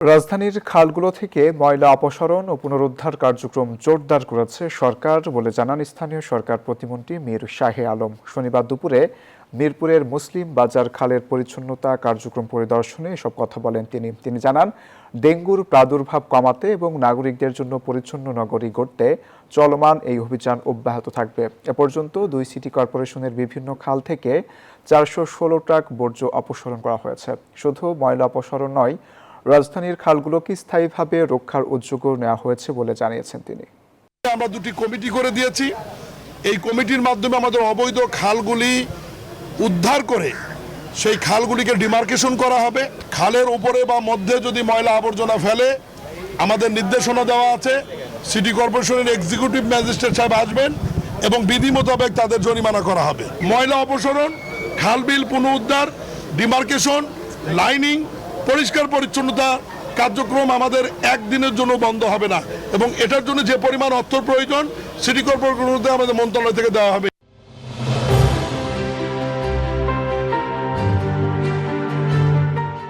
রাজধানীর খালগুলো থেকে ময়লা অপসারণ ও পুনরুদ্ধার কার্যক্রম জোরদার করেছে সরকার বলে জানান স্থানীয় সরকার প্রতিমন্ত্রী মীর শাহে আলম। শনিবার দুপুরে মিরপুরের মুসলিম বাজার খালের পরিচ্ছন্নতা কার্যক্রম পরিদর্শনে এসব কথা বলেন তিনি জানান, ডেঙ্গুর প্রাদুর্ভাব কমাতে এবং নাগরিকদের জন্য পরিচ্ছন্ন নগরী গড়তে চলমান এই অভিযান অব্যাহত থাকবে। এ পর্যন্ত 2 সিটি কর্পোরেশনের বিভিন্ন খাল থেকে 416 ট্রাক বর্জ্য অপসারণ করা হয়েছে। শুধু ময়লা অপসারণ নয়, রাজধানীর খালগুলোকে স্থায়ীভাবে রক্ষার উদ্যোগও নেওয়া হয়েছে বলে জানিয়েছেন তিনি। আমরা 2টি কমিটি করে দিয়েছি। এই কমিটির মাধ্যমে আমাদের অবৈধ খালগুলি উদ্ধার করে সেই খালগুলিকে ডিমার্কেশন করা হবে। খালের উপরে বা মধ্যে যদি ময়লা আবর্জনা ফেলে আমাদের নির্দেশনা দেওয়া আছে, সিটি কর্পোরেশনের এক্সিকিউটিভ ম্যাজিস্ট্রেট সাহেব আসবেন এবং বিধি মোতাবেক তাদের জরিমানা করা হবে। ময়লা অপসারণ, খাল বিল পুনরুদ্ধার, ডিমার্কেশন, লাইনিং, পরিষ্কার পরিচ্ছন্নতা কার্যক্রম আমাদের একদিনের জন্য বন্ধ হবে না এবং এটার জন্য যে পরিমাণ অর্থ প্রয়োজন সিটি কর্পোরেশন আমাদের মন্ত্রণালয় থেকে দেওয়া হবে।